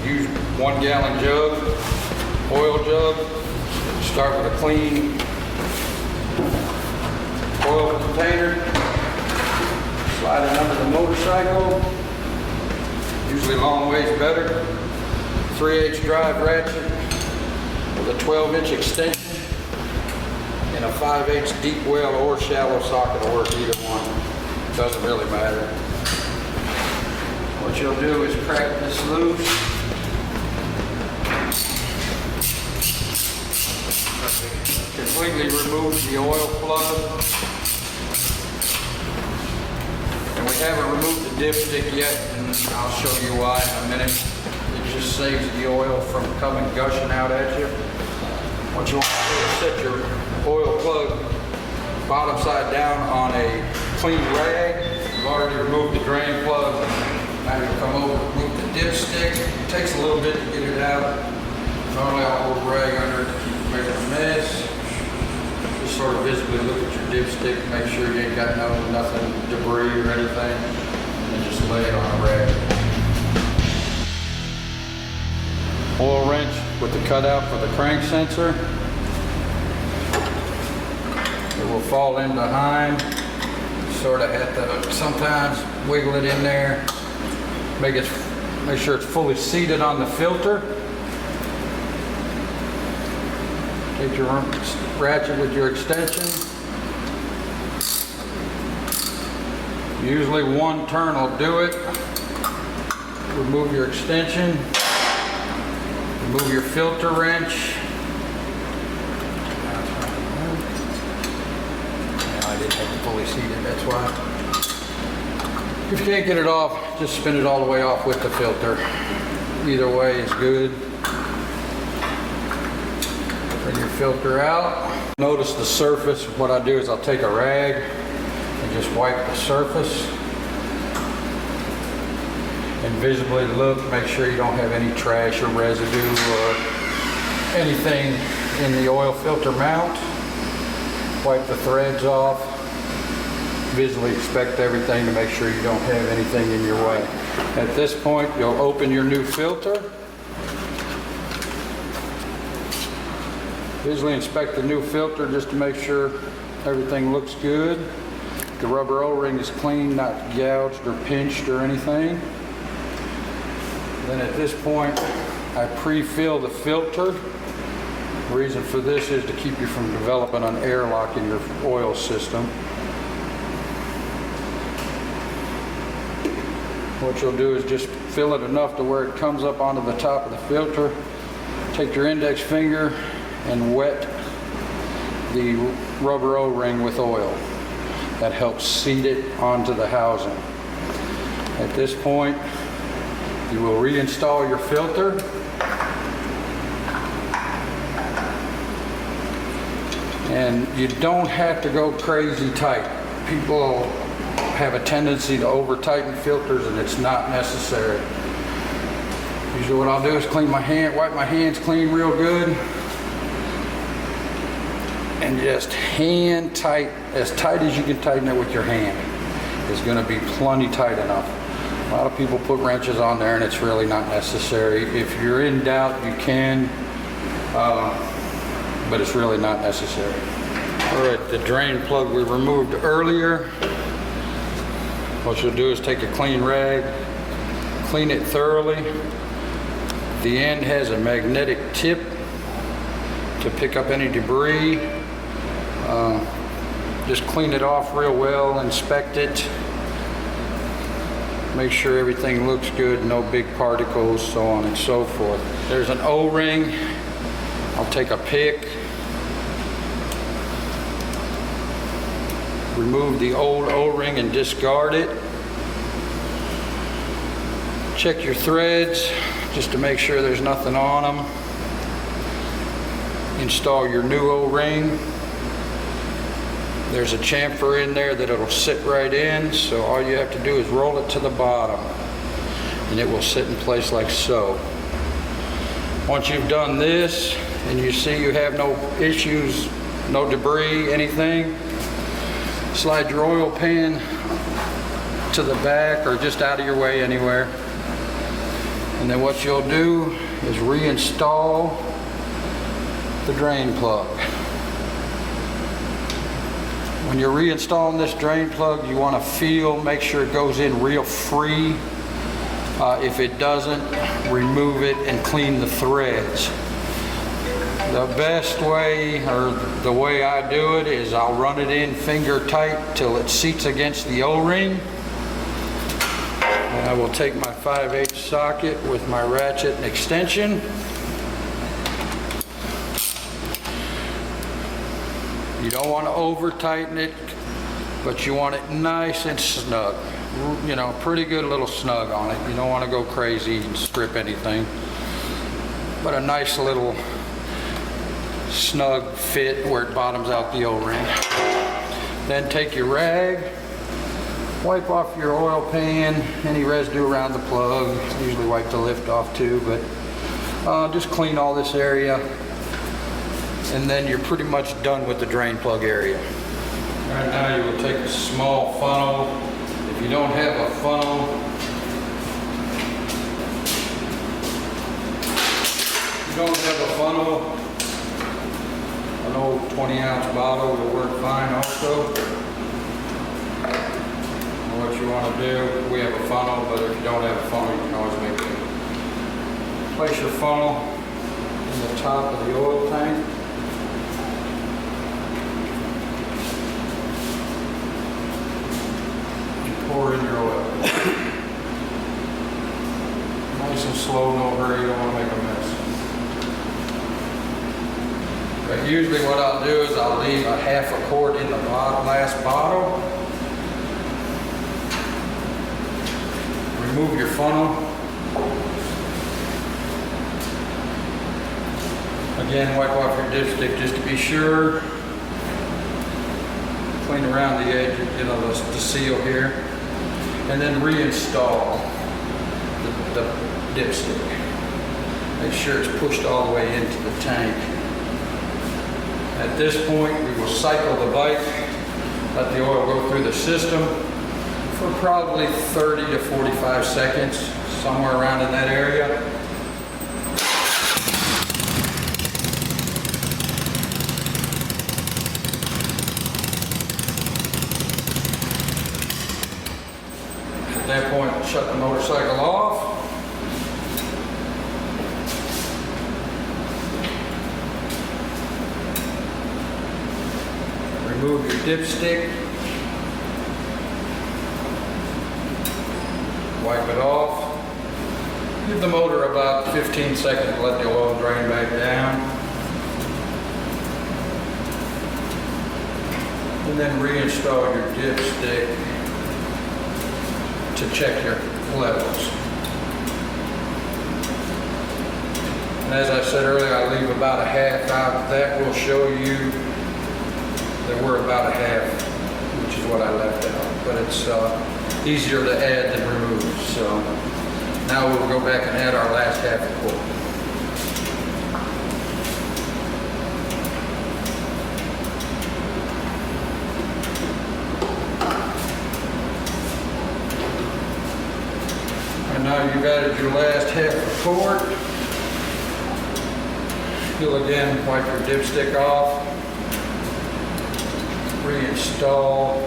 use 1 gallon jug, oil jug. Start with a clean oil container. Slide it under the motorcycle. Usually long ways better. 3/8 drive ratchet with a 12-inch extension and a 5/8 deep well or shallow socket will work, either one. Doesn't really matter. What you'll do is crack this loose. Completely remove the oil plug. And we haven't removed the dipstick yet, and I'll show you why in a minute. It just saves the oil from coming gushing out at you. What you want to do is set your oil plug bottom side down on a clean rag. You've already removed the drain plug. Now you come over, remove the dipstick. It takes a little bit to get it out. Normally I'll hold the rag under it to keep from making a mess. Just sort of visibly look at your dipstick, make sure you ain't got nothing, debris or anything, and then just lay it on a rag. Oil wrench with the cutout for the crank sensor. It will fall in behind. Sort of have to sometimes wiggle it in there. Make sure it's fully seated on the filter. Take your ratchet with your extension. Usually 1 turn will do it. Remove your extension. Remove your filter wrench. No, I didn't have it fully seated, that's why. If you can't get it off, just spin it all the way off with the filter. Either way is good. Bring your filter out. Notice the surface. What I do is I'll take a rag and just wipe the surface. And visibly look, make sure you don't have any trash or residue or anything in the oil filter mount. Wipe the threads off. Visually inspect everything to make sure you don't have anything in your way. At this point, you'll open your new filter. Visually inspect the new filter just to make sure everything looks good. The rubber O-ring is clean, not gouged or pinched or anything. Then at this point, I pre-fill the filter. The reason for this is to keep you from developing an airlock in your oil system. What you'll do is just fill it enough to where it comes up onto the top of the filter. Take your index finger and wet the rubber O-ring with oil. That helps seat it onto the housing. At this point, you will reinstall your filter. And you don't have to go crazy tight. People have a tendency to over tighten filters, and it's not necessary. Usually what I'll do is clean my hand, wipe my hands clean real good, and just hand tight, as tight as you can tighten it with your hand. It's going to be plenty tight enough. A lot of people put wrenches on there and it's really not necessary. If you're in doubt, you can, but it's really not necessary. All right, the drain plug we removed earlier. What you'll do is take a clean rag, clean it thoroughly. The end has a magnetic tip to pick up any debris. Just clean it off real well, inspect it. Make sure everything looks good, no big particles, so on and so forth. There's an O-ring. I'll take a pick. Remove the old O-ring and discard it. Check your threads just to make sure there's nothing on them. Install your new O-ring. There's a chamfer in there that it'll sit right in, so all you have to do is roll it to the bottom and it will sit in place like so. Once you've done this and you see you have no issues, no debris, anything, slide your oil pan to the back or just out of your way anywhere. And then what you'll do is reinstall the drain plug. When you're reinstalling this drain plug, you want to make sure it goes in real free. If it doesn't, remove it and clean the threads. The best way, or the way I do it, is I'll run it in finger tight till it seats against the O-ring. And I will take my 5/8 socket with my ratchet and extension. You don't want to over tighten it, but you want it nice and snug. You know, pretty good little snug on it. You don't want to go crazy and strip anything, but a nice little snug fit where it bottoms out the O-ring. Then take your rag, wipe off your oil pan, any residue around the plug. Usually wipe the lift off too, but just clean all this area, and then you're pretty much done with the drain plug area. Right now you will take a small funnel. If you don't have a funnel, an old 20-ounce bottle will work fine also. And what you want to do, we have a funnel, but if you don't have a funnel, you can always make it. Place your funnel in the top of the oil tank. Pour in your oil. Nice and slow, no hurry, you don't want to make a mess. But usually what I'll do is I'll leave a half a quart in the last bottle. Remove your funnel. Again, wipe off your dipstick just to be sure. Clean around the edge, you know, the seal here. And then reinstall the dipstick. Make sure it's pushed all the way into the tank. At this point, we will cycle the bike, let the oil go through the system for probably 30 to 45 seconds, somewhere around in that area. At that point, shut the motorcycle off. Remove your dipstick. Wipe it off. Give the motor about 15 seconds to let the oil drain back down. And then reinstall your dipstick to check your levels. And as I said earlier, I leave about a half out. That will show you that we're about a half, which is what I left out. But it's easier to add than remove. So now we'll go back and add our last half a quart. Now you've added your last half a quart. You'll again wipe your dipstick off, reinstall,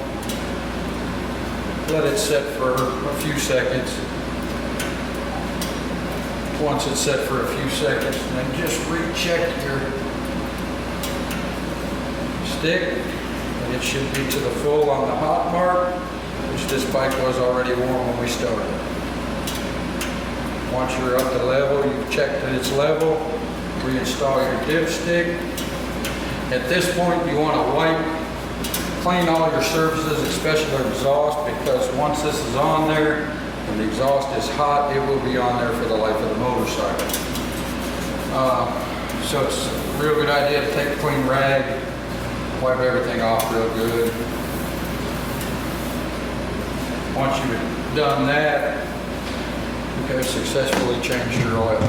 let it set for a few seconds. Once it's set for a few seconds, then just recheck your stick, and it should be to the full on the hot mark, which this bike was already warm when we started. Once you're up to level, you've checked that it's level, reinstall your dipstick. At this point, you want to clean all your surfaces, especially the exhaust, because once this is on there and the exhaust is hot, it will be on there for the life of the motorcycle. So it's a real good idea to take a clean rag, wipe everything off real good. Once you've done that, you have successfully changed your oil.